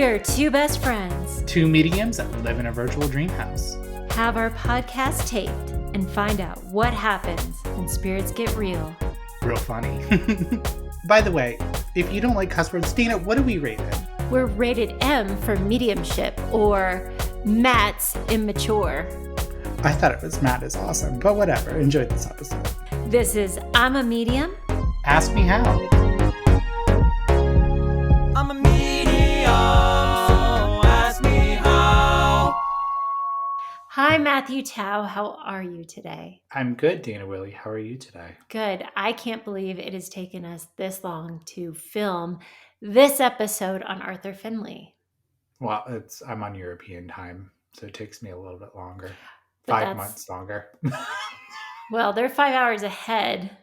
We're two best friends. Two mediums that live in a virtual dream house. Have our podcast taped and find out what happens when spirits get real. Real funny. By the way, if you don't like cuss words, Dana, what do we rate it? We're rated M for mediumship or Matt's immature. I thought it was Matt is awesome, but whatever. Enjoy this episode. This is I'm a Medium. Ask me how. I'm a medium, ask me how. Hi, Matthew Tao. How are you today? I'm good, Dana Willie. How are you today? Good. I can't believe it has taken us this long to film this episode on Arthur Finley. Well, I'm on European time, so it takes me a little bit longer. But 5 months longer. Well, they're 5 hours ahead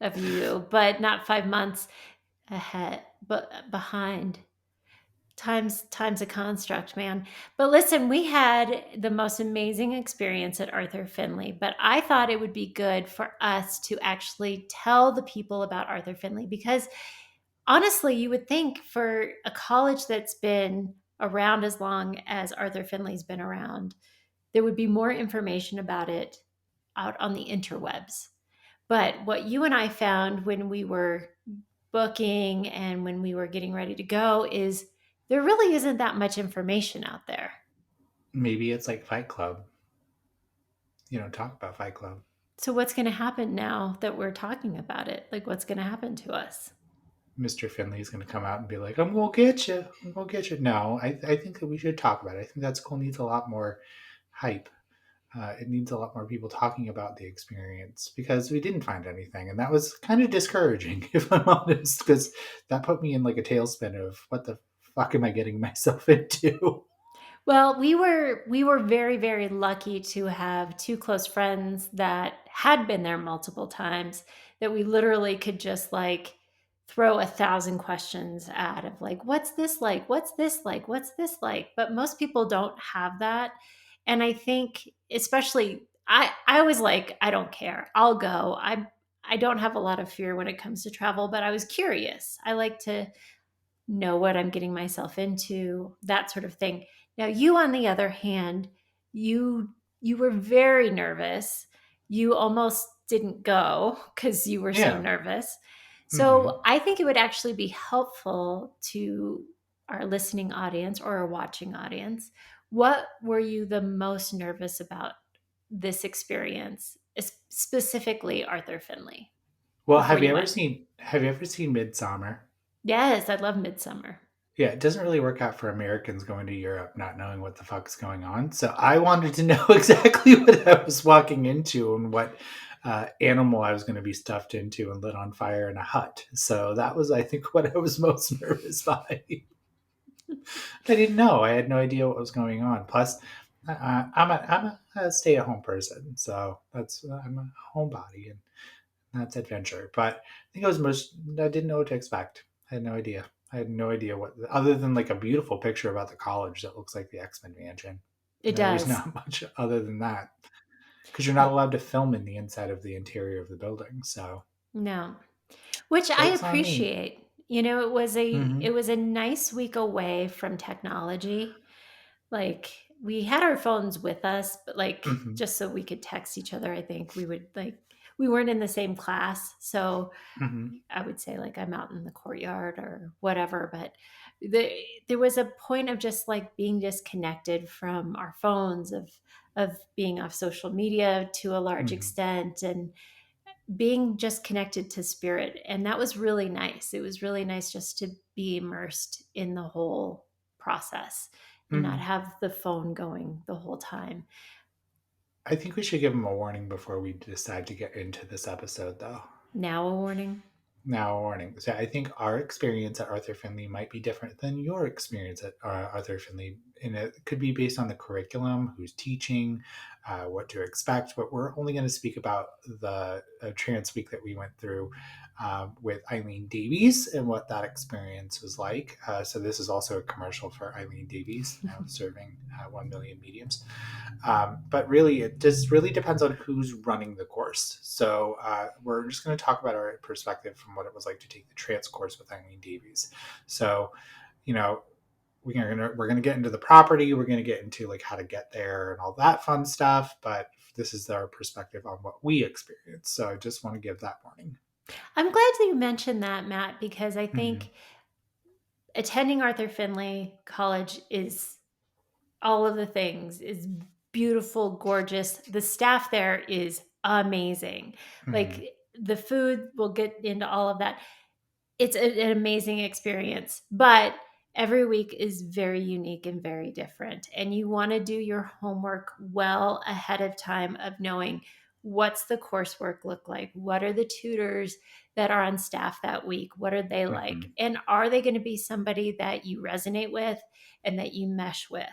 of you, but not 5 months ahead, but behind. Time's a construct, man. But listen, we had the most amazing experience at Arthur Finley, but I thought it would be good for us to actually tell the people about Arthur Finley because honestly, you would think for a college that's been around as long as Arthur Finley's been around, there would be more information about it out on the interwebs. But what you and I found when we were booking and when we were getting ready to go is there really isn't that much information out there. Maybe it's like Fight Club. You don't talk about Fight Club. So what's going to happen now that we're talking about it? Like what's going to happen to us? Mr. Finley is going to come out and be like, I'm going to get you. I'm going to get you. No, I think that we should talk about it. I think that school needs a lot more hype. It needs a lot more people talking about the experience because we didn't find anything. And that was kind of discouraging, if I'm honest, because that put me in like a tailspin of what the fuck am I getting myself into? Well, we were very, very lucky to have two close friends that had been there multiple times that we literally could just like throw 1,000 questions at of like, what's this like? What's this like? What's this like? But most people don't have that. And I think especially I was like, I don't care. I'll go. I don't have a lot of fear when it comes to travel, but I was curious. I like to know what I'm getting myself into, that sort of thing. Now, you, on the other hand, you were very nervous. You almost didn't go because you were so nervous. So I think it would actually be helpful to our listening audience or our watching audience. What were you the most nervous about this experience, specifically Arthur Finley? Well, have you ever seen Midsummer? Yes, I love Midsummer. Yeah, it doesn't really work out for Americans going to Europe not knowing what the fuck's going on. So I wanted to know exactly what I was walking into and what animal I was going to be stuffed into and lit on fire in a hut. So that was, I think, what I was most nervous by. I didn't know. I had no idea what was going on. Plus, I'm a stay-at-home person, so I'm a homebody, and that's adventure. But I think I didn't know what to expect. I had no idea. I had no idea what, other than like a beautiful picture about the college that looks like the X-Men mansion. It does. There's not much other than that. Because you're not allowed to film in the inside of the interior of the building. So no, which I appreciate. You know, it was a nice week away from technology. Like we had our phones with us, but like just so we could text each other. I think we weren't in the same class, so I would say like I'm out in the courtyard or whatever. But there was a point of just like being disconnected from our phones, of being off social media to a large extent, and being just connected to spirit. And that was really nice. It was really nice just to be immersed in the whole process and not have the phone going the whole time. I think we should give them a warning before we decide to get into this episode, though. Now a warning? Now a warning. So I think our experience at Arthur Finley might be different than your experience at Arthur Finley. And it could be based on the curriculum, who's teaching, what to expect. But we're only going to speak about the trance week that we went through with Eileen Davies and what that experience was like. So this is also a commercial for Eileen Davies, now serving 1 million mediums. But really, it just really depends on who's running the course. So we're just going to talk about our perspective from what it was like to take the trance course with Eileen Davies. So, you know, we're gonna get into the property. We're gonna get into like how to get there and all that fun stuff. But this is our perspective on what we experience. So I just want to give that warning. I'm glad that you mentioned that, Matt, because I Mm-hmm. think attending Arthur Findlay College is all of the things, is beautiful, gorgeous. The staff there is amazing. Mm-hmm. Like the food, we'll get into all of that. It's an amazing experience, but every week is very unique and very different. And you want to do your homework well ahead of time of knowing what's the coursework look like? What are the tutors that are on staff that week? What are they Mm-hmm. like? And are they going to be somebody that you resonate with and that you mesh with?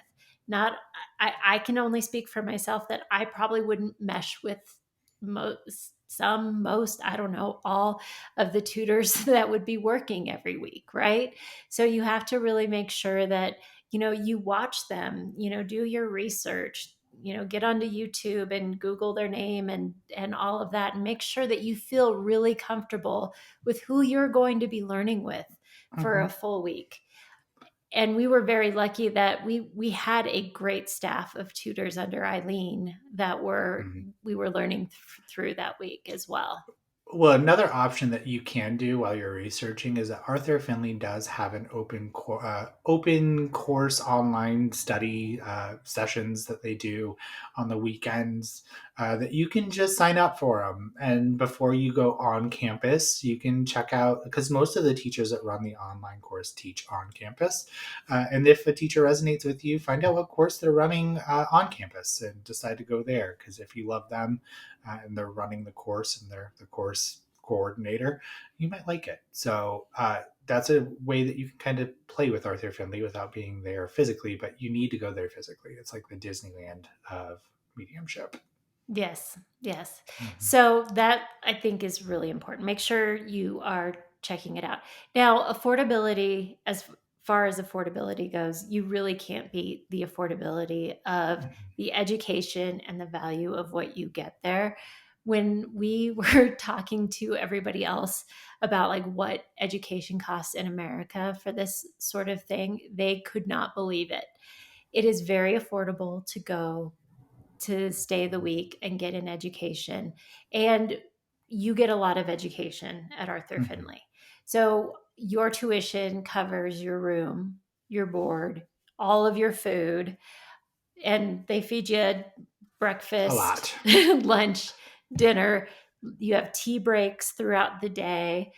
Not, I can only speak for myself that I probably wouldn't mesh with most, I don't know, all of the tutors that would be working every week, right? So you have to really make sure that, you watch them, do your research, get onto YouTube and Google their name and all of that, and make sure that you feel really comfortable with who you're going to be learning with for Mm-hmm. a full week. And we were very lucky that we had a great staff of tutors under Eileen that Mm-hmm. we were learning through that week as well. Well, another option that you can do while you're researching is that Arthur Finley does have an open course online study sessions that they do on the weekends that you can just sign up for them. And before you go on campus, you can check out, because most of the teachers that run the online course teach on campus. And if a teacher resonates with you, find out what course they're running on campus and decide to go there. Because if you love them, and they're running the course and they're the course coordinator, you might like it. So that's a way that you can kind of play with Arthur Findlay without being there physically, but you need to go there physically. It's like the Disneyland of mediumship. Yes, yes. Mm-hmm. So that I think is really important. Make sure you are checking it out. Now, affordability, as far as affordability goes, you really can't beat the affordability of the education and the value of what you get there. When we were talking to everybody else about like what education costs in America for this sort of thing, they could not believe it. It is very affordable to go to stay the week and get an education. And you get a lot of education at Arthur Mm-hmm. Finley. So your tuition covers your room, your board, all of your food, and they feed you A breakfast, lot. lunch, dinner. You have tea breaks throughout the day,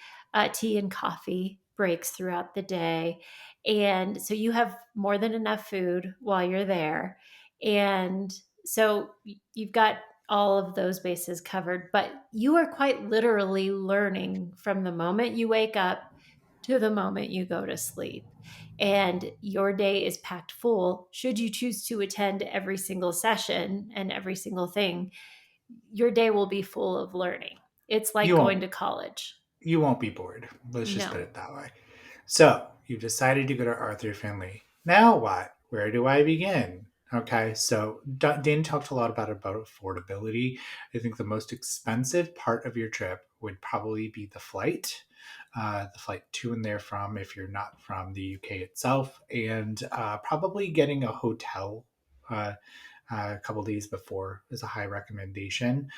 tea and coffee breaks throughout the day. And so you have more than enough food while you're there. And so you've got all of those bases covered, but you are quite literally learning from the moment you wake up to the moment you go to sleep. And your day is packed full. Should you choose to attend every single session and every single thing, your day will be full of learning. It's like You going won't to college. you won't be bored. Let's just put No. it that way. So you've decided to go to Arthur Finley. Now what? Where do I begin? Okay, so Dan talked a lot about affordability. I think the most expensive part of your trip would probably be the flight to and there from if you're not from the UK itself, and probably getting a hotel uh, a couple days before is a high recommendation.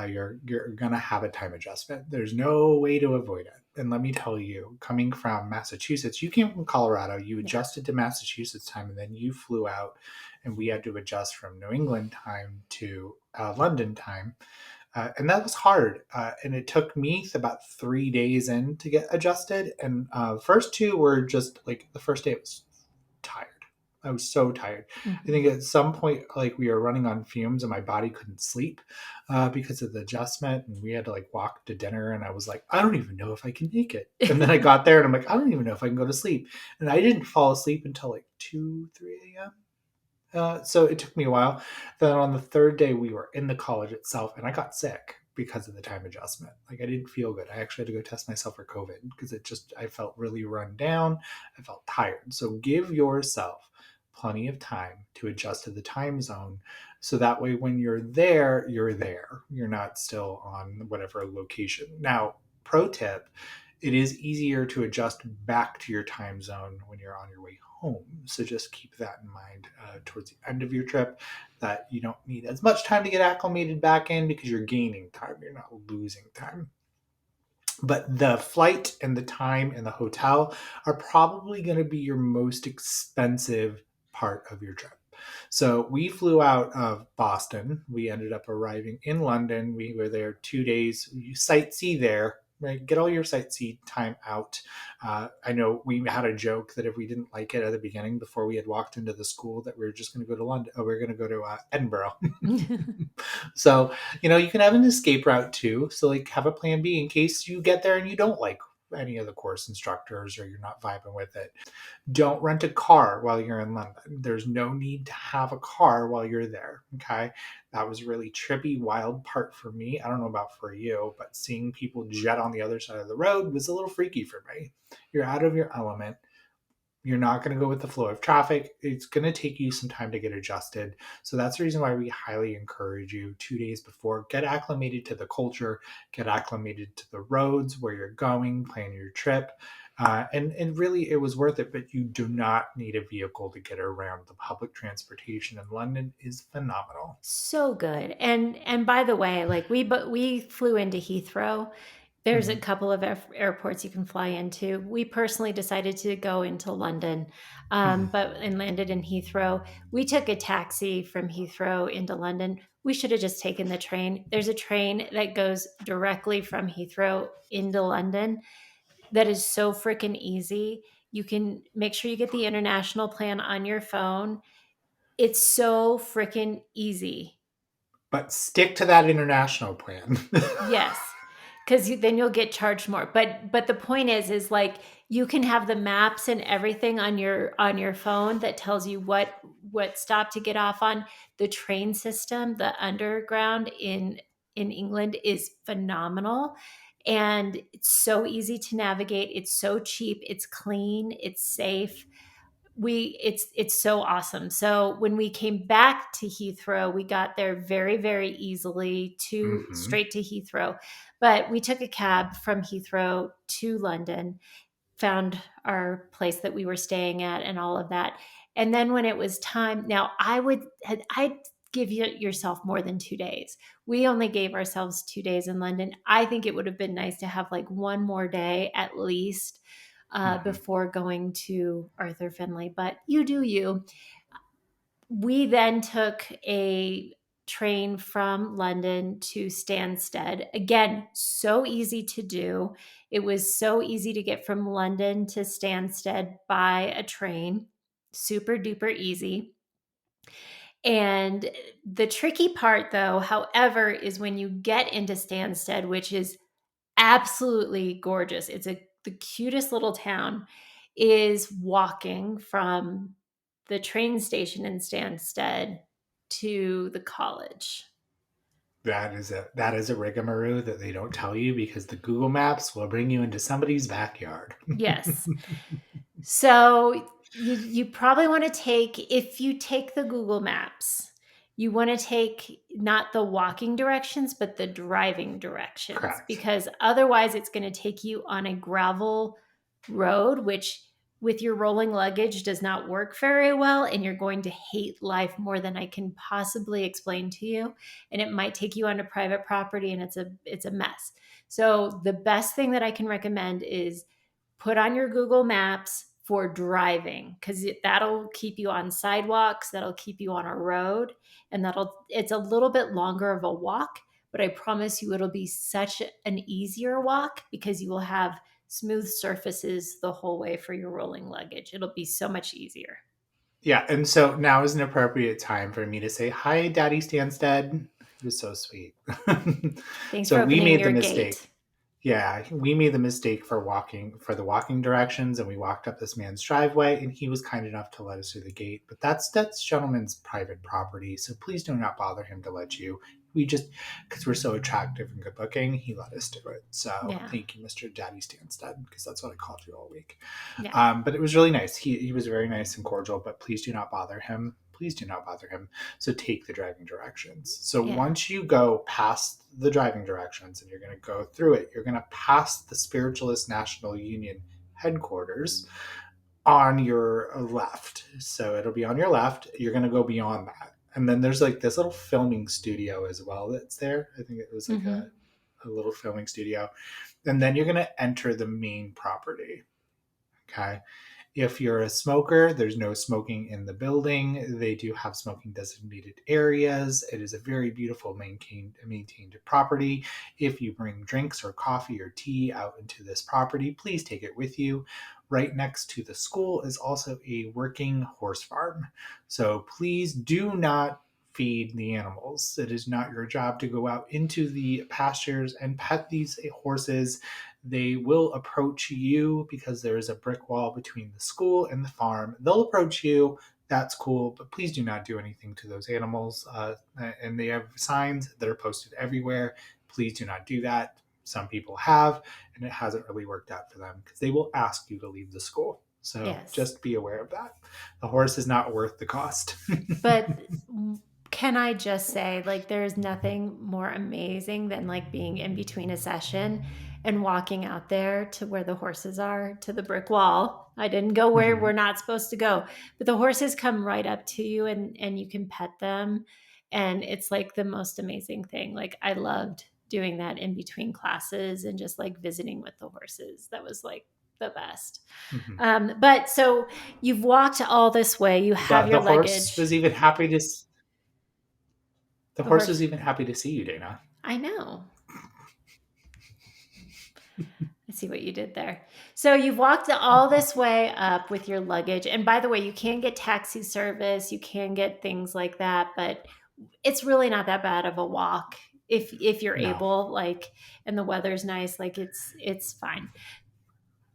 You're gonna have a time adjustment. There's no way to avoid it. And let me tell you, coming from Massachusetts, you came from Colorado, you Yeah. adjusted to Massachusetts time, and then you flew out, and we had to adjust from New England time to London time. And that was hard. And it took me about 3 days in to get adjusted. And the first two were just like the first day I was tired. I was so tired. I Mhm. think at some point, like we were running on fumes and my body couldn't sleep because of the adjustment. And we had to like walk to dinner. And I was like, I don't even know if I can make it. And then I got there and I'm like, I don't even know if I can go to sleep. And I didn't fall asleep until like 2, 3 a.m. So it took me a while. Then on the third day, we were in the college itself, and I got sick because of the time adjustment. Like I didn't feel good. I actually had to go test myself for COVID because I felt really run down. I felt tired. So give yourself plenty of time to adjust to the time zone. So that way, when you're there, you're there. You're not still on whatever location. Now, pro tip it is easier to adjust back to your time zone when you're on your way home. So just keep that in mind towards the end of your trip, that you don't need as much time to get acclimated back in because you're gaining time, you're not losing time. But the flight and the time and the hotel are probably going to be your most expensive part of your trip. So we flew out of Boston. We ended up arriving in London. We were there 2 days. You sightsee there, right? Get all your sightsee time out. I know we had a joke that if we didn't like it at the beginning, before we had walked into the school, that we were just going to go to London. Oh, we are going to go to Edinburgh. So, you can have an escape route too. So, like, have a plan B in case you get there and you don't like any of the course instructors or you're not vibing with it. Don't rent a car while you're in London. There's no need to have a car while you're there. Okay. That was really trippy, wild part for me. I don't know about for you, but seeing people jet on the other side of the road was a little freaky for me. You're out of your element. You're not going to go with the flow of traffic. It's going to take you some time to get adjusted. So that's the reason why we highly encourage you 2 days before, get acclimated to the culture, get acclimated to the roads where you're going, plan your trip. And really, it was worth it, but you do not need a vehicle to get around. The public transportation in London is phenomenal. So good. And by the way, like we flew into Heathrow. There's a Mhm. couple of airports you can fly into. We personally decided to go into London, Mhm. but and landed in Heathrow. We took a taxi from Heathrow into London. We should have just taken the train. There's a train that goes directly from Heathrow into London that is so freaking easy. You can make sure you get the international plan on your phone. It's so freaking easy. But stick to that international plan. Yes, because then you'll get charged more. But the point is like you can have the maps and everything on your phone that tells you what stop to get off on. The train system, the underground in England is phenomenal, and it's so easy to navigate. It's so cheap. It's clean. It's safe. It's so awesome. So when we came back to Heathrow, we got there very, very easily to Mhm. straight to Heathrow. But we took a cab from Heathrow to London, found our place that we were staying at and all of that. And then when it was time, now I'd give yourself more than 2 days. We only gave ourselves 2 days in London. I think it would have been nice to have like one more day at least Mhm. before going to Arthur Finley, but you do you. We then took a train from London to Stansted. Again, so easy to do. It was so easy to get from London to Stansted by a train. Super duper easy. And the tricky part, though, however, is when you get into Stansted, which is absolutely gorgeous. It's the cutest little town, is walking from the train station in Stansted to the college. That is a rigmarole that they don't tell you because the Google Maps will bring you into somebody's backyard. Yes. So you probably want to take, if you take the Google Maps, you want to take not the walking directions but the driving directions, Correct. because otherwise it's going to take you on a gravel road, which with your rolling luggage does not work very well, and you're going to hate life more than I can possibly explain to you, and it might take you onto private property, and it's a mess. So the best thing that I can recommend is put on your Google Maps for driving, because that'll keep you on sidewalks, that'll keep you on a road, and it's a little bit longer of a walk, but I promise you it'll be such an easier walk because you will have smooth surfaces the whole way for your rolling luggage. It'll be so much easier. Yeah, and so now is an appropriate time for me to say, "Hi, Daddy Stanstead." He was so sweet. Thanks for So we opening made the your gate. mistake. Yeah, we made the mistake for the walking directions, and we walked up this man's driveway, and he was kind enough to let us through the gate. But that's gentleman's private property, so please do not bother him to let you. We just, because we're so attractive and good looking, he let us do it. So Yeah. thank you, Mr. Daddy Stanstead, because that's what I called you all week. Yeah. But it was really nice. He was very nice and cordial, but please do not bother him. please do not bother him. So take the driving directions. So Yeah. once you go past the driving directions and you're going to go through it, you're going to pass the Spiritualist National Union headquarters on your left. So it'll be on your left. You're going to go beyond that. And then there's like this little filming studio as well that's there. I think it was like a little filming studio. And then you're going to enter the main property. Okay. If you're a smoker, there's no smoking in the building. They do have smoking designated areas. It is a very beautiful maintained property. If you bring drinks or coffee or tea out into this property, please take it with you. Right next to the school is also a working horse farm. So please do not feed the animals. It is not your job to go out into the pastures and pet these horses. They will approach you because there is a brick wall between the school and the farm. They'll approach you. That's cool, but please do not do anything to those animals. And they have signs that are posted everywhere. Please do not do that. Some people have, and it hasn't really worked out for them because they will ask you to leave the school. So just be aware of that. The horse is not worth the cost. But can I just say, like, there's nothing more amazing than like being in between a session and walking out there to where the horses are, to the brick wall. I didn't go where we're not supposed to go, but the horses come right up to you and you can pet them. And it's like the most amazing thing. Like, I loved doing that in between classes and just like visiting with the horses. That was like the best. But so you've walked all this way. You have your luggage. The horse was even happy to. The horse was even happy to see you, Dana. I know. I see what you did there. So you've walked all this way up with your luggage. And by the way, you can get taxi service. You can get things like that, but it's really not that bad of a walk if you're able, like, and the weather's nice, like it's fine.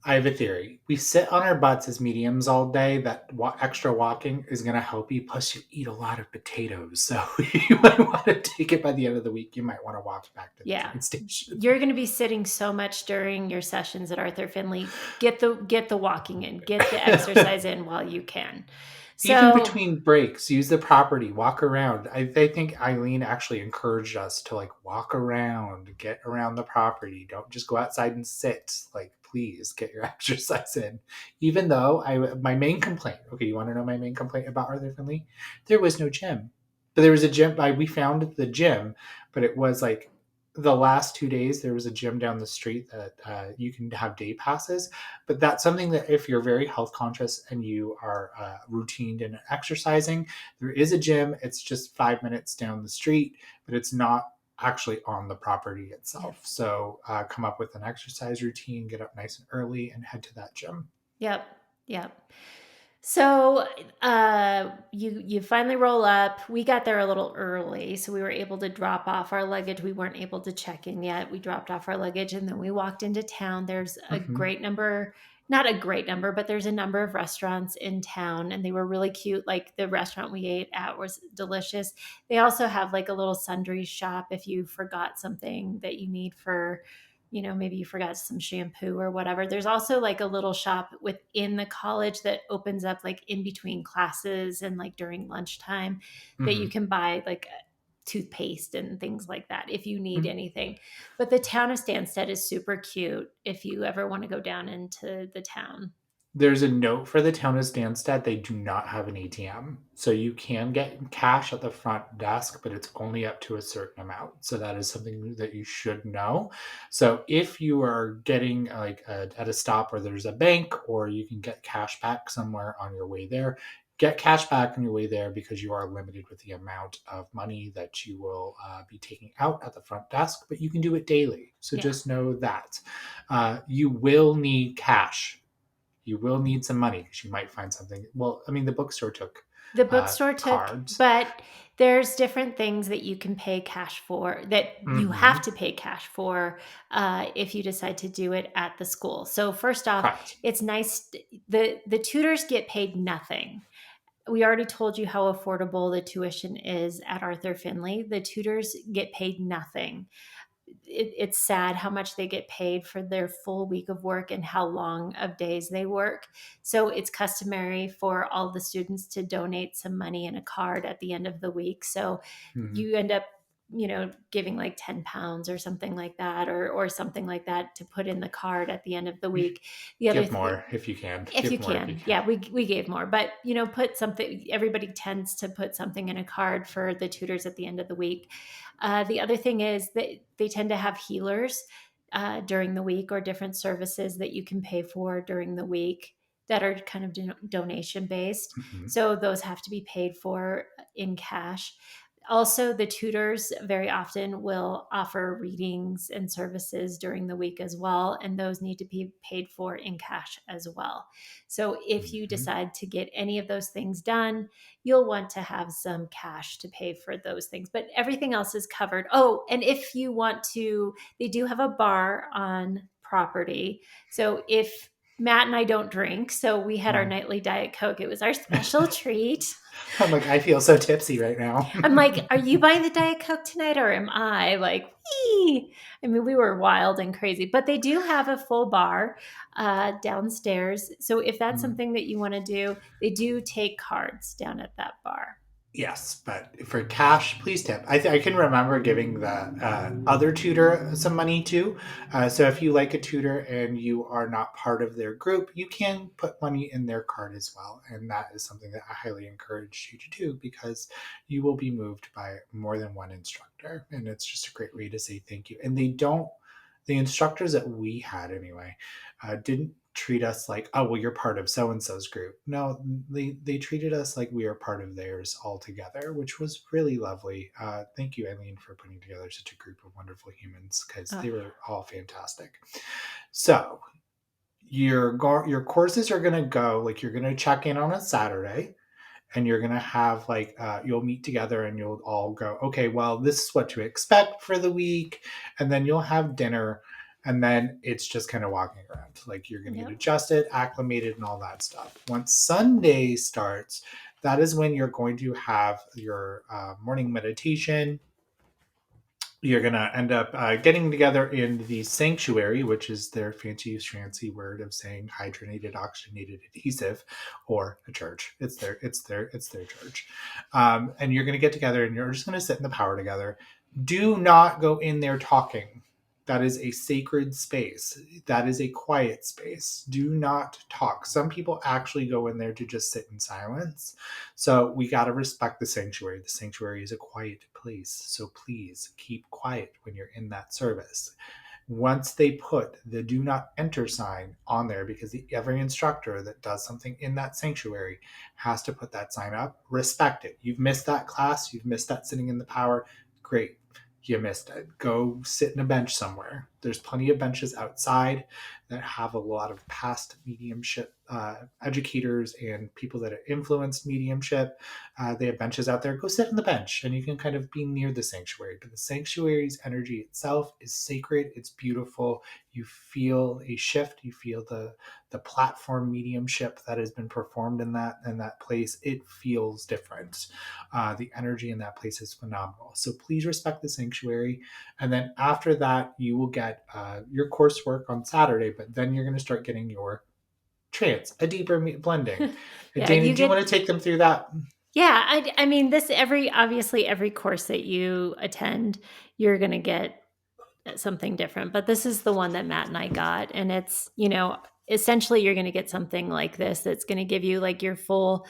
I have a theory. We sit on our butts as mediums all day. That extra walking is going to help you. Plus, you eat a lot of potatoes. So you might want to take it by the end of the week. You might want to walk back to the train station. You're going to be sitting so much during your sessions at Arthur Finley. Get the walking in. Get the exercise in while you can. So, even between breaks, use the property, walk around. I think Eileen actually encouraged us to like walk around, get around the property. Don't just go outside and sit. Like, please get your exercise in. Even though my main complaint, okay, you want to know my main complaint about Arthur Finley? There was no gym. But there was a gym. We found the gym, but it was like the last 2 days, there was a gym down the street that you can have day passes. But that's something that if you're very health conscious and you are routined in exercising, there is a gym. It's just 5 minutes down the street, but it's not actually on the property itself. So come up with an exercise routine, get up nice and early, and head to that gym. Yep. So you finally roll up. We got there a little early, so we were able to drop off our luggage. We weren't able to check in yet. We dropped off our luggage, and then we walked into town. There's a great number, not a great number, but there's a number of restaurants in town, and they were really cute. Like the restaurant we ate at was delicious. They also have like a little sundry shop if you forgot something that you need for, maybe you forgot some shampoo or whatever. There's also like a little shop within the college that opens up like in between classes and like during lunchtime that you can buy like toothpaste and things like that if you need anything. But the town of Stansted is super cute if you ever want to go down into the town. There's a note for the town of Stansted. They do not have an ATM. So you can get cash at the front desk, but it's only up to a certain amount. So that is something that you should know. So if you are getting like at a stop where there's a bank, or you can get cash back somewhere on your way there, get cash back on your way there because you are limited with the amount of money that you will be taking out at the front desk, but you can do it daily. So just know that you will need cash. You will need some money because you might find something. Well, I mean, the bookstore took cards. But there's different things that you can pay cash for, that you have to pay cash for if you decide to do it at the school. So first off, it's nice. The tutors get paid nothing. We already told you how affordable the tuition is at Arthur Finley. The tutors get paid nothing. it's sad how much they get paid for their full week of work and how long of days they work. So it's customary for all the students to donate some money in a card at the end of the week. So Mhm. you end up, giving like 10 pounds or something like that, or something like that to put in the card at the end of the week. The other Give thing, more if you can. if you Give more if you can, can. yeah, we gave more, but put something. Everybody tends to put something in a card for the tutors at the end of the week. The other thing is that they tend to have healers during the week, or different services that you can pay for during the week that are kind of donation based. Mhm. So those have to be paid for in cash. Also, the tutors very often will offer readings and services during the week as well, and those need to be paid for in cash as well. So, if you Mhm. decide to get any of those things done, you'll want to have some cash to pay for those things, but everything else is covered. Oh, and if you want to, they do have a bar on property. So, if Matt and I don't drink, so we had our Mhm. nightly Diet Coke. It was our special treat. I'm like, I feel so tipsy right now. I'm like, are you buying the Diet Coke tonight, or am I? Like, wee! I mean, we were wild and crazy, but they do have a full bar downstairs. So if that's Mhm. something that you want to do, they do take cards down at that bar. Yes, but for cash, please tip. I can remember giving the other tutor some money too. So if you like a tutor and you are not part of their group, you can put money in their card as well. And that is something that I highly encourage you to do, because you will be moved by more than one instructor. And it's just a great way to say thank you. And the instructors that we had anyway, didn't treat us like, oh, well, you're part of so and so's group. No, they treated us like we are part of theirs altogether, which was really lovely. Thank you, Eileen, for putting together such a group of wonderful humans, because Oh, they were all fantastic. So your courses are going to go, like, you're going to check in on a Saturday, and you're going to have like you'll meet together and you'll all go, okay, well, this is what to expect for the week. And then you'll have dinner, and then it's just kind of walking around, like you're going to get yep. adjusted, acclimated, and all that stuff. Once Sunday starts, that is when you're going to have your morning meditation. You're going to end up getting together in the sanctuary, which is their fancy word of saying hydrogenated oxygenated adhesive, or a church. It's their church. And you're going to get together and you're just going to sit in the power together. Do not go in there talking. That is a sacred space. That is a quiet space. Do not talk. Some people actually go in there to just sit in silence. So we got to respect the sanctuary. The sanctuary is a quiet place. So please keep quiet when you're in that service. Once they put the do not enter sign on there, because every instructor that does something in that sanctuary has to put that sign up, respect it. You've missed that class. You've missed that sitting in the power. Great. You missed it. Go sit in a bench somewhere. There's plenty of benches outside that have a lot of past mediumship educators and people that have influenced mediumship. They have benches out there. Go sit on the bench and you can kind of be near the sanctuary. But the sanctuary's energy itself is sacred. It's beautiful. You feel a shift. You feel the platform mediumship that has been performed in that place. It feels different. The energy in that place is phenomenal. So please respect the sanctuary. And then after that, you will get your coursework on Saturday, but then you're going to start getting your trance, a deeper blending. Yeah, Dana, you do you want get. to take them through that? Yeah, I mean, this obviously every course that you attend, you're going to get something different. But this is the one that Matt and I got. And it's, essentially you're going to get something like this that's going to give you like your full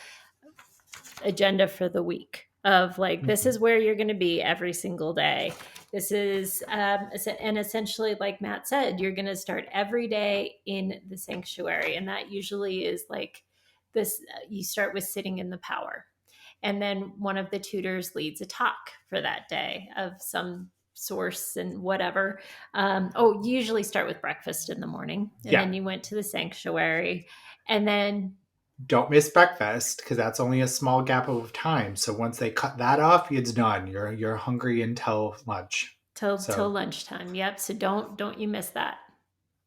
agenda for the week of like, this Mhm. is where you're going to be every single day. This is, and essentially, like Matt said, you're going to start every day in the sanctuary. And that usually is like this, you start with sitting in the power. And then one of the tutors leads a talk for that day of some source and whatever. You usually start with breakfast in the morning, and Yeah. then you went to the sanctuary, and then Don't miss breakfast, because that's only a small gap of time. So once they cut that off, it's done. You're hungry until lunch. till So lunchtime. Yep. So don't you miss that.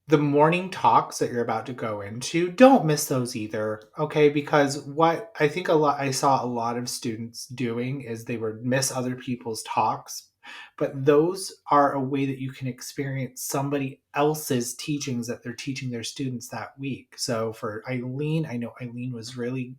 the morning talks that you're about to go into, don't miss those either. Okay, because what I think I saw a lot of students doing is they would miss other people's talks But those are a way that you can experience somebody else's teachings that they're teaching their students that week. So for Eileen, I know Eileen was really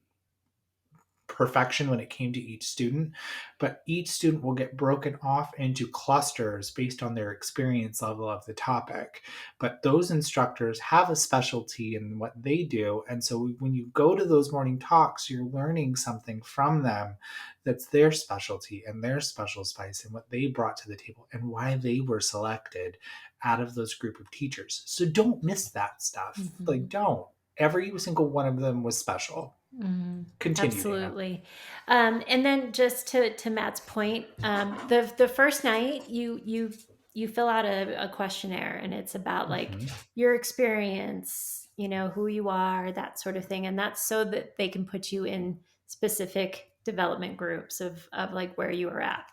perfection when it came to each student, but each student will get broken off into clusters based on their experience level of the topic. But those instructors have a specialty in what they do. And so when you go to those morning talks, you're learning something from them that's their specialty and their special spice and what they brought to the table and why they were selected out of those group of teachers. So don't miss that stuff. Like, don't. Every single one of them was special. Continue, Dana. Absolutely. And then just to Matt's point, the first night you fill out a questionnaire, and it's about like your experience, who you are, that sort of thing, and that's so that they can put you in specific development groups of like where you are at.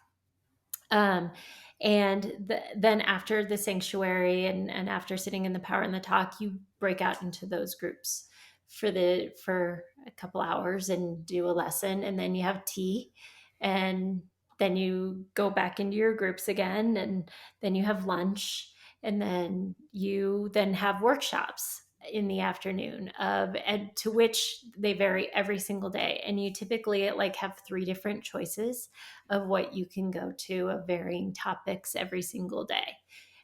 And then after the sanctuary and after sitting in the power and the talk, you break out into those groups for a couple hours and do a lesson, and then you have tea, and then you go back into your groups again, and then you have lunch, and then you then have workshops in the afternoon and to which they vary every single day, and you typically like have 3 different choices of what you can go to of varying topics every single day.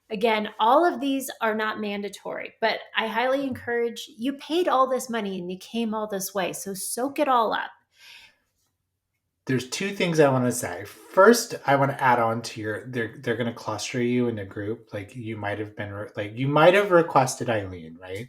Again, all of these are not mandatory, but I highly encourage, you paid all this money and you came all this way, so soak it all up. There's 2 things I want to say. First, I want to add on to they're going to cluster you in a group. Like you might have requested Eileen, right?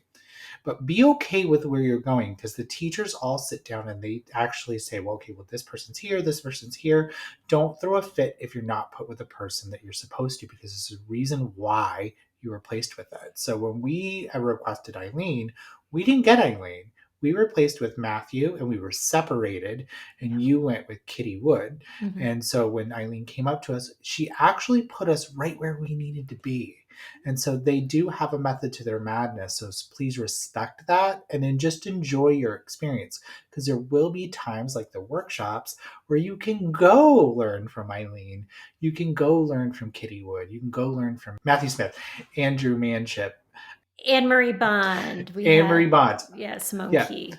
But be okay with where you're going, because the teachers all sit down and they actually say, well, okay, well, this person's here, this person's here. Don't throw a fit if you're not put with the person that you're supposed to, because there's a reason why you were placed with it. So when we requested Eileen, we didn't get Eileen. We were placed with Matthew and we were separated, and you went with Kitty Wood. And so when Eileen came up to us, she actually put us right where we needed to be. And so they do have a method to their madness. So please respect that and then just enjoy your experience, because there will be times like the workshops where you can go learn from Eileen. You can go learn from Kitty Wood. You can go learn from Matthew Smith, Andrew Manship, Anne-Marie Bond. Anne-Marie Bond. Yeah, Simone Key.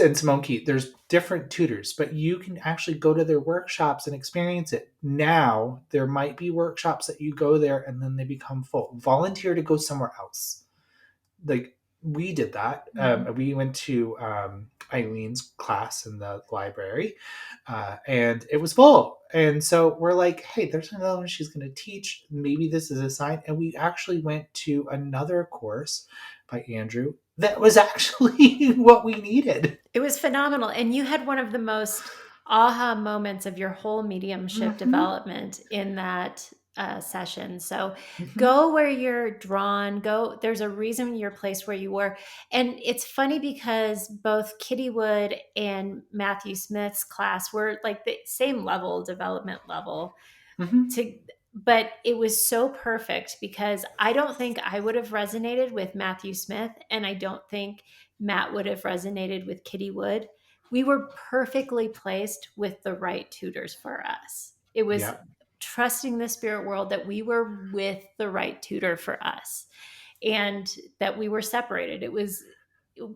And Simone Key. There's different tutors, but you can actually go to their workshops and experience it. Now, there might be workshops that you go there and then they become full. Volunteer to go somewhere else. Like we did that. We went to Eileen's class in the library and it was full. And so we're like, hey, there's another one she's going to teach. Maybe this is a sign. And we actually went to another course by Andrew that was actually what we needed. It was phenomenal. And you had one of the most aha moments of your whole mediumship development in that session. So go where you're drawn. Go. There's a reason you're placed where you were. And it's funny because both Kitty Wood and Matthew Smith's class were like the same level, development level. But it was so perfect because I don't think I would have resonated with Matthew Smith, and I don't think Matt would have resonated with Kitty Wood. We were perfectly placed with the right tutors for us. It was trusting the spirit world that we were with the right tutor for us and that we were separated.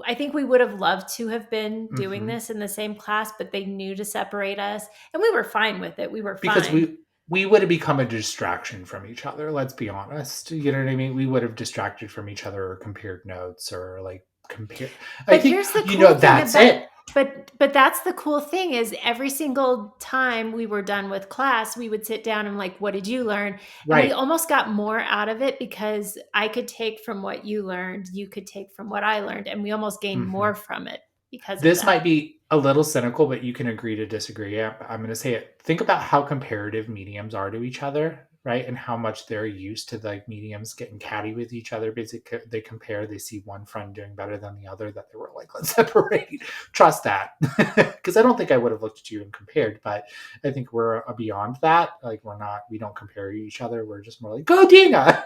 I think we would have loved to have been doing this in the same class, but they knew to separate us, and we were fine with it. We were fine. Because we would have become a distraction from each other. Let's be honest. You know what I mean? We would have distracted from each other or compared notes or like compare. But here's the cool thing that's it. But that's the cool thing is every single time we were done with class, we would sit down and like, what did you learn? And we almost got more out of it because I could take from what you learned, you could take from what I learned, and we almost gained more from it because this might be a little cynical, but you can agree to disagree. I'm going to say it. Think about how comparative mediums are to each other, right? And how much they're used to like mediums getting catty with each other. Basically, they compare, they see one friend doing better than the other, that they were like, let's separate. Trust that. Because I don't think I would have looked at you and compared, but I think we're beyond that. Like we don't compare each other. We're just more like, go Dina.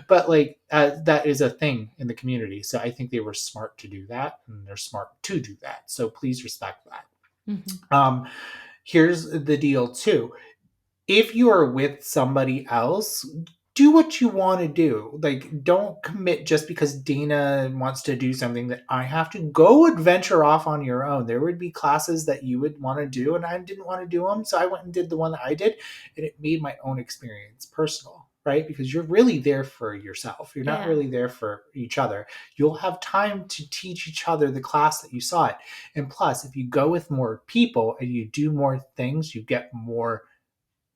But like that is a thing in the community. So I think they were smart to do that, and they're smart to do that. So please respect that. Here's the deal too. if you are with somebody else, do what you want to do. Like, don't commit just because Dana wants to do something that I have to. Go adventure off on your own. There would be classes that you would want to do, and I didn't want to do them. So I went and did the one that I did, and it made my own experience personal, right? Because you're really there for yourself. You're not Yeah. really there for each other. You'll have time to teach each other the class that you saw it. And plus, if you go with more people and you do more things, you get more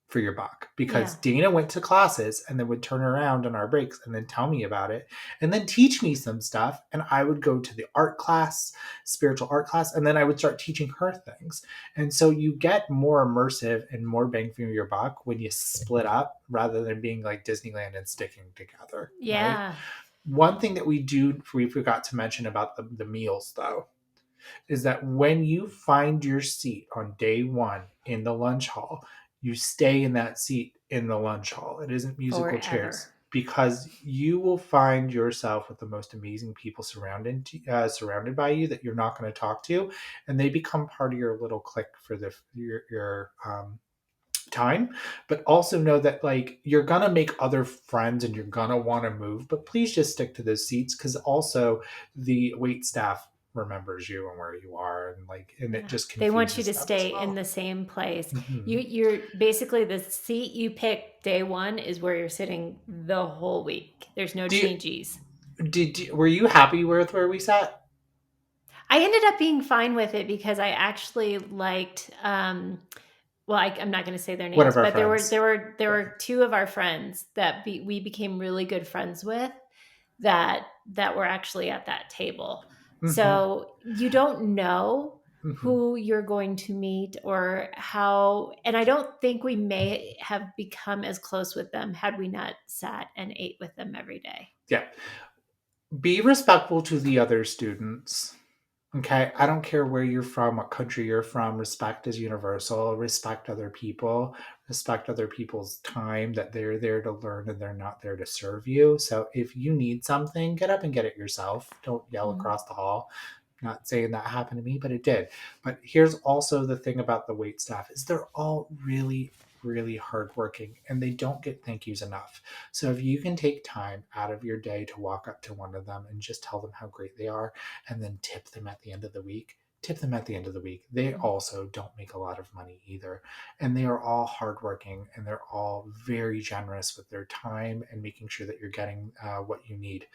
for your buck, because Yeah. Dana went to classes and then would turn around on our breaks and then tell me about it and then teach me some stuff. And I would go to the art class, spiritual art class, and then I would start teaching her things. And so you get more immersive and more bang for your buck when you split up rather than being like Disneyland and sticking together, right? Yeah. One thing that we forgot to mention about the meals though, is that when you find your seat on day one in the lunch hall, you stay in that seat in the lunch hall. It isn't musical Forever. chairs, because you will find yourself with the most amazing people surrounded by you that you're not going to talk to, and they become part of your little clique for your time. But also know that like you're gonna make other friends and you're gonna want to move, but please just stick to those seats, because also the wait staff remembers you and where you are, and like, and it Yeah. just They want you confuses to them as stay in well. the same place. Mm-hmm. You're basically the seat you pick day one is where you're sitting the whole week. There's no do you, changes. were you happy with where we sat? I ended up being fine with it because I actually liked well, I'm not going to say their One of names, our but friends. there Yeah. were two of our friends that we became really good friends with that were actually at that table. Mm-hmm. So you don't know Mm-hmm. who you're going to meet or how, and I don't think we may have become as close with them had we not sat and ate with them every day. Yeah. Be respectful to the other students. Okay, I don't care where you're from, what country you're from. Respect is universal. Respect other people. Respect other people's time, that they're there to learn and they're not there to serve you. So if you need something, get up and get it yourself. Don't yell Mhm. across the hall. Not saying that happened to me, but it did. But here's also the thing about the wait staff, is they're all really, really hardworking and they don't get thank yous enough. So if you can take time out of your day to walk up to one of them and just tell them how great they are, and then tip them at the end of the week. Tip them at the end of the week. They also don't make a lot of money either. And they are all hardworking and they're all very generous with their time and making sure that you're getting what you need.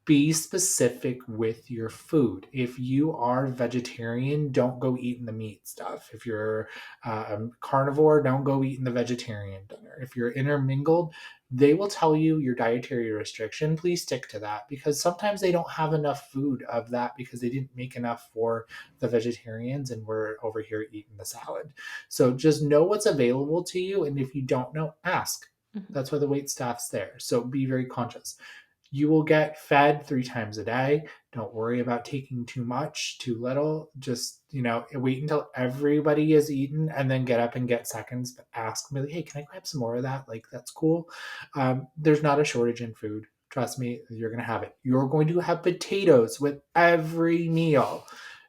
Be specific with your food. If you are vegetarian, don't go eating the meat stuff. If you're a carnivore, don't go eating the vegetarian dinner. If you're intermingled, they will tell you your dietary restriction. Please stick to that, because sometimes they don't have enough food of that because they didn't make enough for the vegetarians and we're over here eating the salad. So just know what's available to you. And if you don't know, ask. Mhm. That's why the wait staff's there. So be very conscious. You will get fed 3 times a day. Don't worry about taking too much, too little. Just, wait until everybody is eaten and then get up and get seconds. But ask me, hey, can I grab some more of that? Like, that's cool. There's not a shortage in food. Trust me, you're going to have it. You're going to have potatoes with every meal.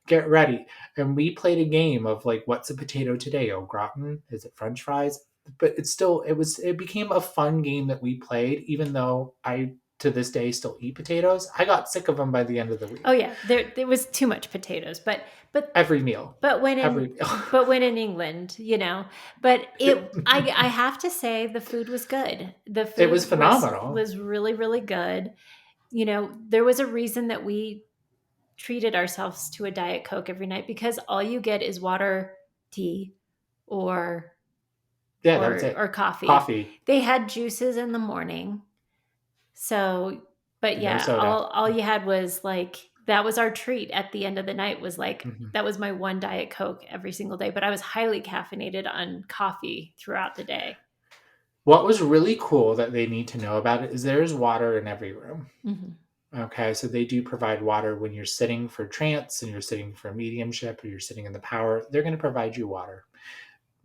Get ready. And we played a game of like, what's a potato today? Au gratin? Is it French fries? But it became a fun game that we played, even though I to this day still eat potatoes. I got sick of them by the end of the Oh week. yeah, there was too much potatoes, but Every meal. but when Every in meal. but when in England, but I have to say the food was good. The It was food phenomenal. was really really good. There was a reason that we treated ourselves to a diet coke every night because all you get is water, tea, or Yeah, that was or it. coffee. Coffee, They had juices in the morning. So, but no yeah, soda. all you had was like that was our treat at the end of the night was like Mhm. that was my one diet coke every single day, but I was highly caffeinated on coffee throughout the day. What was really cool that they need to know about it is there's water in every room. Mhm. Okay, so they do provide water when you're sitting for trance and you're sitting for mediumship or you're sitting in the power. They're going to provide you water.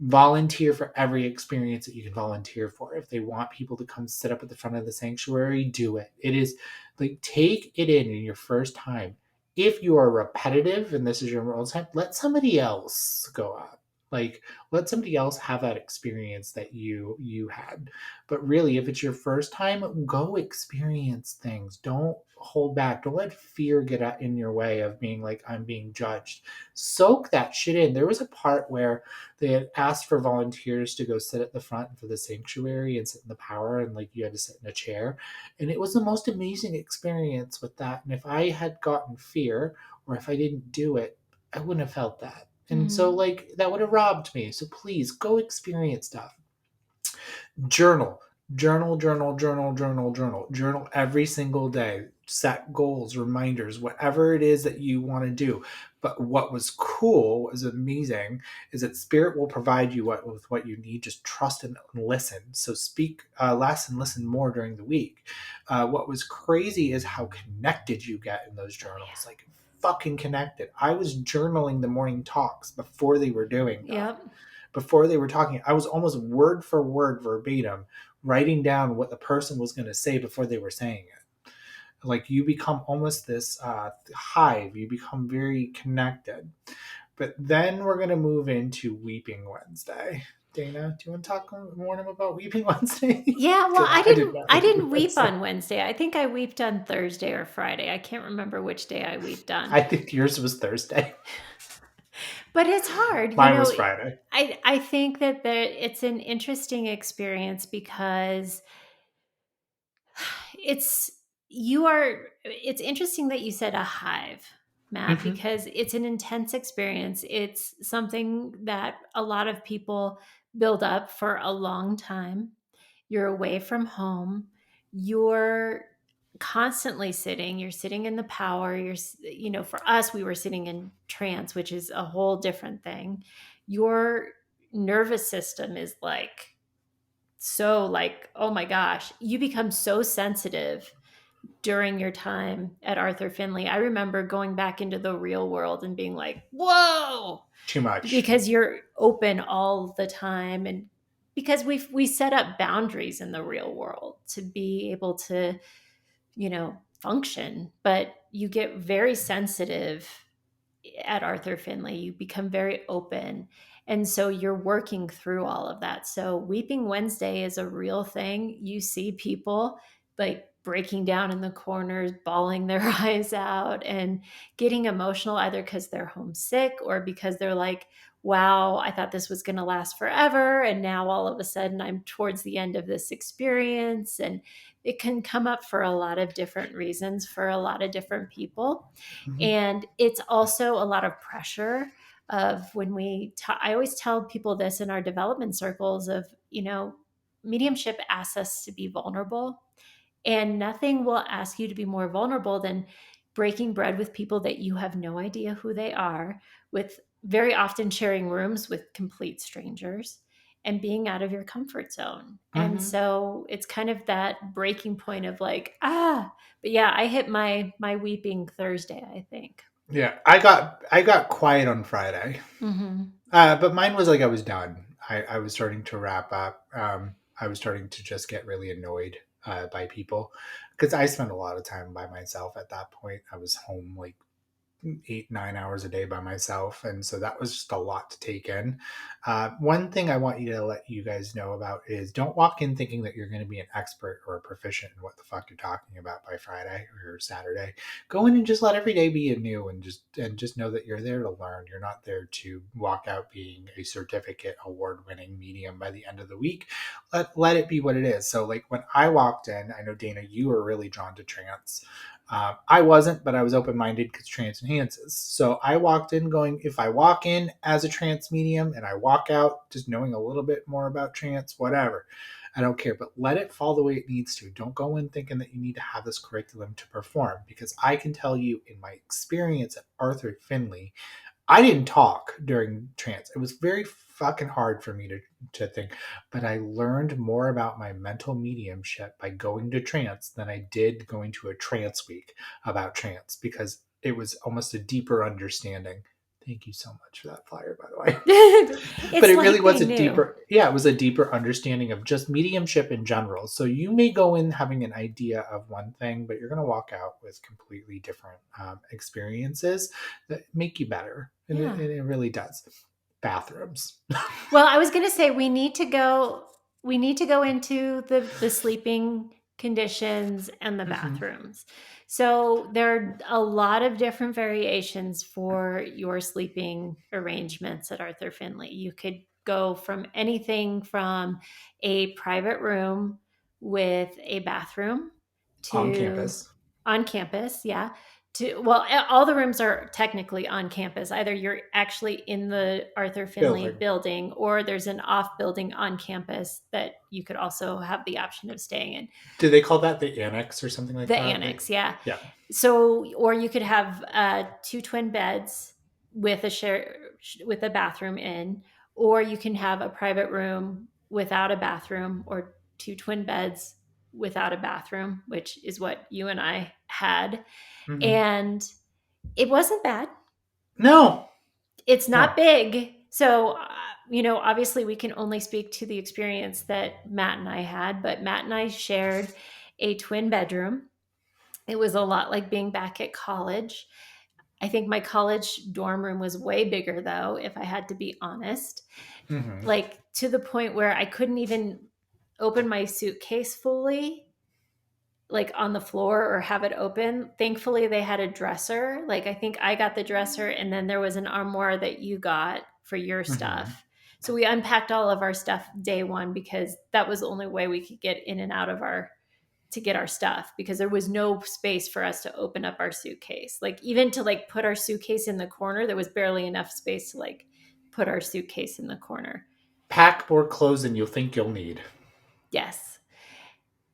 Volunteer for every experience that you can volunteer for. If they want people to come sit up at the front of the sanctuary, do it. It is like, take it in your first time. If you are repetitive and this is your role time, let somebody else go up. Like, let somebody else have that experience that you had. But really, if it's your first time, go experience things. Don't hold back. Don't let fear get in your way of being like, I'm being judged. Soak that shit in. There was a part where they had asked for volunteers to go sit at the front for the sanctuary and sit in the power, and like you had to sit in a chair. And it was the most amazing experience with that. And if I had gotten fear, or if I didn't do it, I wouldn't have felt that. And so, Mm. like, that would have robbed me. So please go experience stuff. Journal, journal every single day. Set goals, reminders, whatever it is that you want to do. But what was cool, what was amazing, is that Spirit will provide you with what you need. Just trust and listen. So speak less and listen more during the week. What was crazy is how connected you get in those Oh, journals. yeah. Like, fucking connected. I was journaling the morning talks before they were doing that. Yep. Before they were talking, I was almost word for word verbatim writing down what the person was going to say before they were saying it. Like, you become almost this hive. You become very connected. But then we're going to move into Weeping Wednesday. Dana, do you want to talk more about Weeping Wednesday? Yeah, well, Because I did not I Weeping didn't weep Wednesday. on Wednesday. I think I weeped on Thursday or Friday. I can't remember which day I weeped on. I think yours was Thursday. But it's hard, Mine was Friday. I think that it's an interesting experience because it's it's interesting that you said a hive, Matt, Mm-hmm. because it's an intense experience. It's something that a lot of people build up for a long time. You're away from home. You're constantly sitting. You're sitting in the power. For us, we were sitting in trance, which is a whole different thing. Your nervous system is like, so like, oh my gosh, you become so sensitive during your time at Arthur Finley. I remember going back into the real world and being like, whoa, Too much. because you're open all the time, and because we set up boundaries in the real world to be able to function, but you get very sensitive at Arthur Finley. You become very open, and so you're working through all of that. So Weeping Wednesday is a real thing. You see people like breaking down in the corners, bawling their eyes out, and getting emotional, either because they're homesick or because they're like, wow, I thought this was going to last forever, and now all of a sudden I'm towards the end of this experience. And it can come up for a lot of different reasons for a lot of different people. Mm-hmm. And it's also a lot of pressure of when I always tell people this in our development circles of, mediumship asks us to be vulnerable, and nothing will ask you to be more vulnerable than breaking bread with people that you have no idea who they are, with very often sharing rooms with complete strangers and being out of your comfort zone. And Mm-hmm. so it's kind of that breaking point of like, but yeah, I hit my weeping Thursday, I think. Yeah, I got quiet on Friday. Mm-hmm. But mine was like I was done. I was starting to wrap up. I was starting to just get really annoyed by people because I spent a lot of time by myself at that point. I was home like 8 9 hours a day by myself, and so that was just a lot to take in. One thing I want you to let you guys know about is don't walk in thinking that you're going to be an expert or a proficient in what the fuck you're talking about by Friday or Saturday. Go in and just let every day be anew, and just know that you're there to learn. You're not there to walk out being a certificate award winning medium by the end of the week. Let it be what it is. So like when I walked in, I know Dana, you were really drawn to trance. I wasn't, but I was open minded because trance enhances. So I walked in going, if I walk in as a trance medium and I walk out just knowing a little bit more about trance, whatever, I don't care. But let it fall the way it needs to. Don't go in thinking that you need to have this curriculum to perform, because I can tell you in my experience at Arthur Finley, I didn't talk during trance. It was very fucking hard for me to think, but I learned more about my mental mediumship by going to trance than I did going to a trance week about trance, because it was almost a deeper understanding. Thank you so much for that flyer, by the way. But It's it really like was they a knew. deeper, yeah, it was a deeper understanding of just mediumship in general. So you may go in having an idea of one thing, but you're going to walk out with completely different experiences that make you better. And Yeah. it really does. bathrooms. Well, I was going to say we need to go into the sleeping conditions and the Mhm. bathrooms. So there are a lot of different variations for your sleeping arrangements at Arthur Finley. You could go from anything from a private room with a bathroom On to campus on campus, yeah, to well, all the rooms are technically on campus. Either you're actually in the Arthur Finley building. building or there's an off building on campus that you could also have the option of staying in. Do they call that the annex or something like The that? annex, yeah. Yeah. So, or you could have two twin beds with a bathroom in, or you can have a private room without a bathroom, or two twin beds without a bathroom, which is what you and I had. Mhm. And it wasn't bad. No, It's no. not big. So, obviously we can only speak to the experience that Matt and I had, but Matt and I shared a twin bedroom. It was a lot like being back at college. I think my college dorm room was way bigger, though, if I had to be honest. Hmm. Like to the point where I couldn't even open my suitcase fully, like on the floor or have it open. Thankfully, they had a dresser. Like I think I got the dresser, and then there was an armoire that you got for your Hmm. stuff. So we unpacked all of our stuff day one because that was the only way we could get in and out of our to get our stuff, because there was no space for us to open up our suitcase. Like even to like put our suitcase in the corner, there was barely enough space to like put our suitcase in the corner. Pack more clothes than you'll think you'll need. Yes.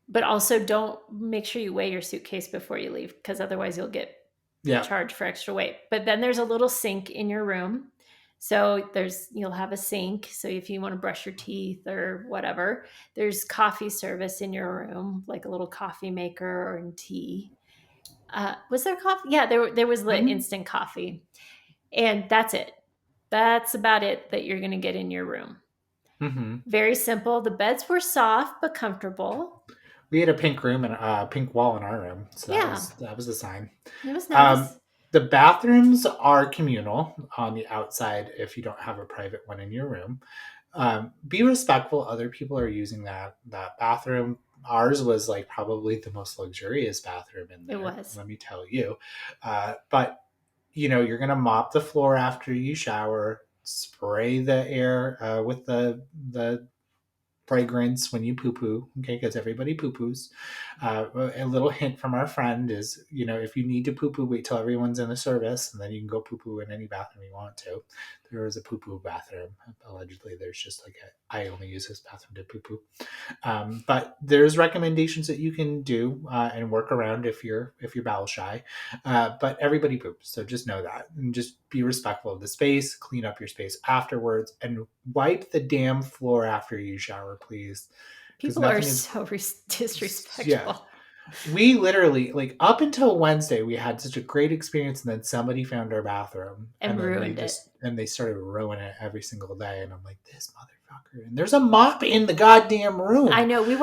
But also don't make sure you weigh your suitcase before you leave, because otherwise you'll get Yeah. charged for extra weight. But then there's a little sink in your room. So you'll have a sink. So if you want to brush your teeth or whatever, there's coffee service in your room, like a little coffee maker or tea. Was there coffee? Yeah, there was the Hmm. instant coffee, and that's it. That's about it that you're going to get in your room. Hmm. Very simple. The beds were soft but comfortable. We had a pink room and a pink wall in our room, so Yeah, that was a sign. it was Um, nice. the bathrooms are communal on the outside if you don't have a private one in your room. Be respectful. Other people are using that bathroom. Ours was like probably the most luxurious bathroom in It there. was. Let me tell you. But you're gonna mop the floor after you shower. Spray the air with the fragrance when you poo poo, okay? Because everybody poo poos. A little hint from our friend is, if you need to poo poo, wait till everyone's in the service, and then you can go poo poo in any bathroom you want to. There is a poo poo bathroom. Allegedly, there's just like I only use this bathroom to poo poo. But there's recommendations that you can do and work around if you're bowel shy. But everybody poops, so just know that and just be respectful of the space. Clean up your space afterwards, and wipe the damn floor after you shower, please, because People are nothing is. so Yeah, disrespectful we literally, like, up until Wednesday, we had such a great experience, and then somebody found our bathroom, and and then ruined it. they started ruining it every single day, and I'm like, this motherfucker. And there's a mop in the goddamn room. I know we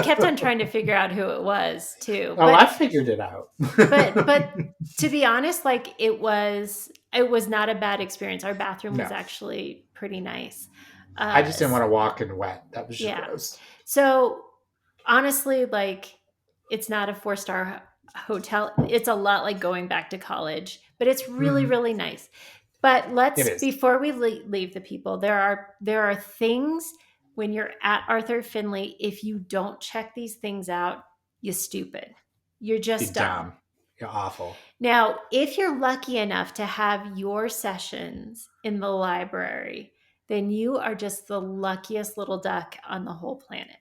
kept on trying to figure out who it was too, Oh, I figured it out. but to be honest, like it was not a bad experience. Our bathroom was No, actually pretty nice. I just didn't want to walk in wet. That was just Yeah. gross. So honestly, like it's not a 4-star hotel. It's a lot like going back to college, but it's really, Mhm. really nice. But It let's is. before we leave the people, there are things when you're at Arthur Finley. If you don't check these things out, you're stupid. You're Be just dumb. dumb. You're awful. Now, if you're lucky enough to have your sessions in the library, then you are just the luckiest little duck on the whole planet,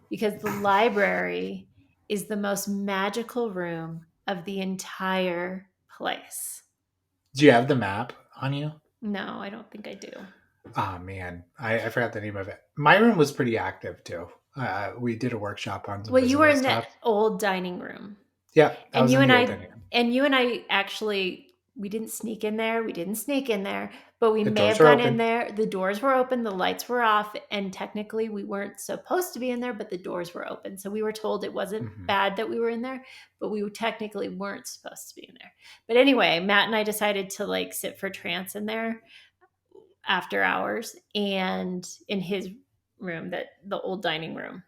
because the library is the most magical room of the entire place. Do you have the map on you? No, I don't think I do. Oh man, I forgot the name of it. My room was pretty active too. We did a workshop on some Well, you were physical in the stuff. old dining room. Yeah, I And was you in and the old I dining room. and you and I actually we didn't sneak in there. We didn't sneak in there, but we The may doors have are gone in open. there. The doors were open, the lights were off, and technically we weren't supposed to be in there, but the doors were open. So we were told it wasn't Hmm. bad that we were in there, but we technically weren't supposed to be in there. But anyway, Matt and I decided to like sit for trance in there. after hours, and in his room, that the old dining room.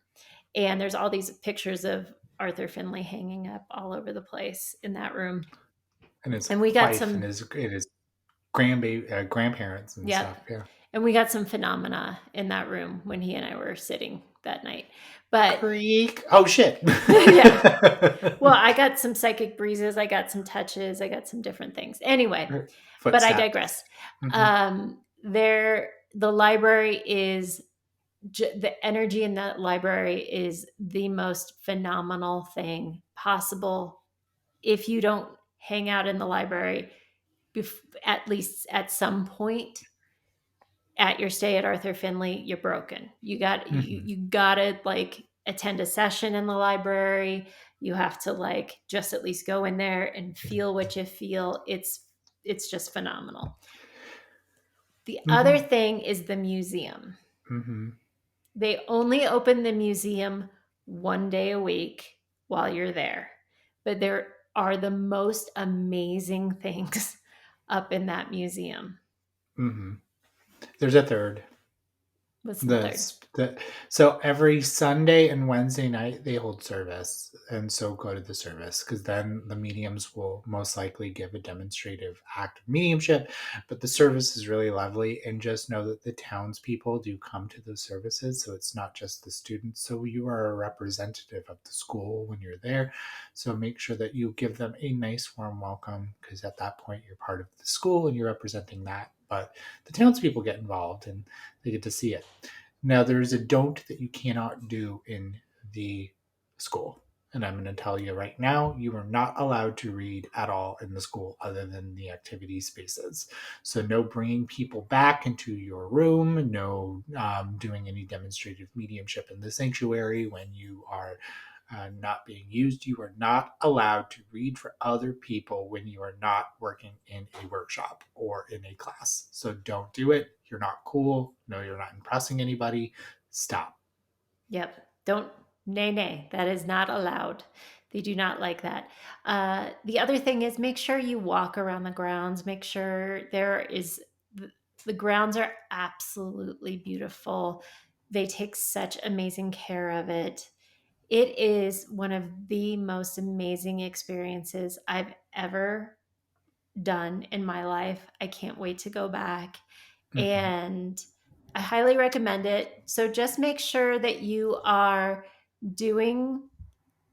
And there's all these pictures of Arthur Finley hanging up all over the place in that room. And his And we got wife and some, his grandparents and stuff. yep. Yeah. And we got some phenomena in that room when he and I were sitting that night. But Creak. Oh shit. yeah. Well, I got some psychic breezes, I got some touches, I got some different things. Anyway, but I Footsteps. digress. Mm-hmm. The library is the energy in that library is the most phenomenal thing possible. If you don't hang out in the library, at least at some point at your stay at Arthur Finley, you're broken. Mm-hmm. You gotta like attend a session in the library. You have to like just at least go in there and feel what you feel. It's just phenomenal. The other Mm-hmm. thing is the museum. Mm-hmm. They only open the museum one day a week while you're there. But there are the most amazing things up in that museum. Mm-hmm. There's a third. What's the third? So every Sunday and Wednesday night they hold service, and so go to the service, because then the mediums will most likely give a demonstrative act of mediumship. But the service is really lovely, and just know that the townspeople do come to those services, so it's not just the students. So you are a representative of the school when you're there. So make sure that you give them a nice warm welcome, because at that point you're part of the school and you're representing that. But the townspeople get involved and they get to see it. Now, there's a don't that you cannot do in the school. And I'm going to tell you right now, you are not allowed to read at all in the school other than the activity spaces. So, no bringing people back into your room, no doing any demonstrative mediumship in the sanctuary when you are not being used. You are not allowed to read for other people when you are not working in a workshop or in a class. So don't do it. You're not cool. No, you're not impressing anybody. Stop. Yep. Don't, nay. That is not allowed. They do not like that. The other thing is make sure you walk around the grounds. Make sure the grounds are absolutely beautiful. They take such amazing care of it. It is one of the most amazing experiences I've ever done in my life. I can't wait to go back. Mm-hmm. And I highly recommend it. So just make sure that you are doing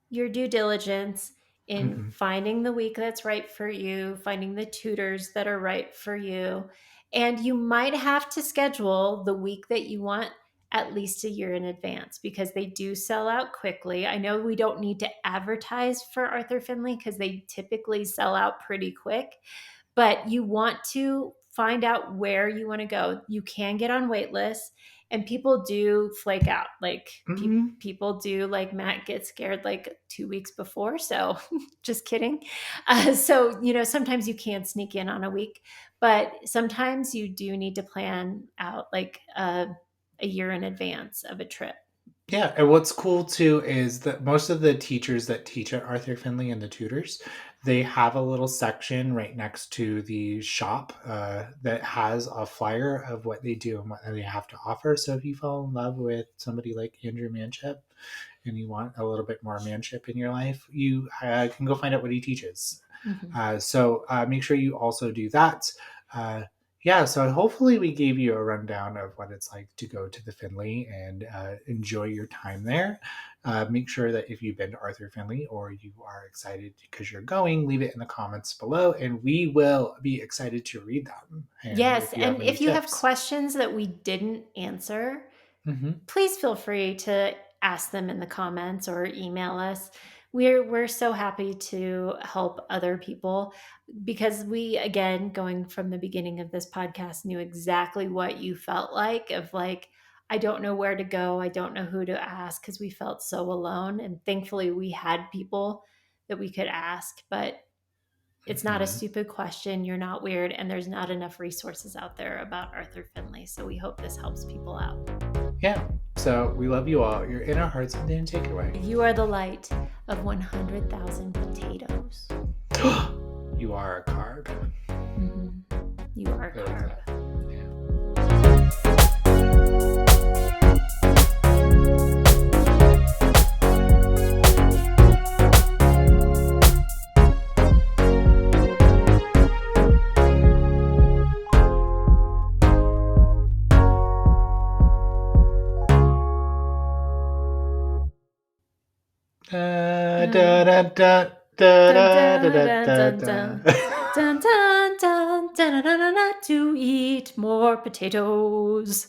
your due diligence in Mm-hmm. finding the week that's right for you, finding the tutors that are right for you. And you might have to schedule the week that you want at least a year in advance because they do sell out quickly. I know we don't need to advertise for Arthur Finley because they typically sell out pretty quick, but you want to find out where you want to go. You can get on wait lists, and people do flake out. Like Mm-hmm. people do, like Matt gets scared like 2 weeks before. So just kidding. So, sometimes you can sneak in on a week, but sometimes you do need to plan out like a year in advance of a trip. Yeah, and what's cool too is that most of the teachers that teach at Arthur Finley and the tutors, they have a little section right next to the shop that has a flyer of what they do and what they have to offer. So if you fall in love with somebody like Andrew Manship and you want a little bit more manship in your life, you can go find out what he teaches. Mm-hmm. So make sure you also do that. Yeah, so hopefully we gave you a rundown of what it's like to go to the Findlay and enjoy your time there. Make sure that if you've been to Arthur Findlay or you are excited because you're going, leave it in the comments below and we will be excited to read them. And Yes. if you have And any if you have tips. questions that we didn't answer, Mm-hmm. please feel free to ask them in the comments or email us. We're so happy to help other people because we, again, going from the beginning of this podcast, knew exactly what you felt like of like, I don't know where to go. I don't know who to ask because we felt so alone. And thankfully we had people that we could ask, but it's not a Mm-hmm. stupid question. You're not weird. And there's not enough resources out there about Arthur Finley. So we hope this helps people out. Yeah, so we love you all. You're in our hearts and didn't take it away. You are the light of 100,000 potatoes. You are a carb. Mm-hmm. You are a There we carb. go. Yeah. dun, dun, dun, Dun, dun, dun, dun, dun, dun, dun. dun, dun, dun, dun, dun, dun, dun, dun, to eat more potatoes.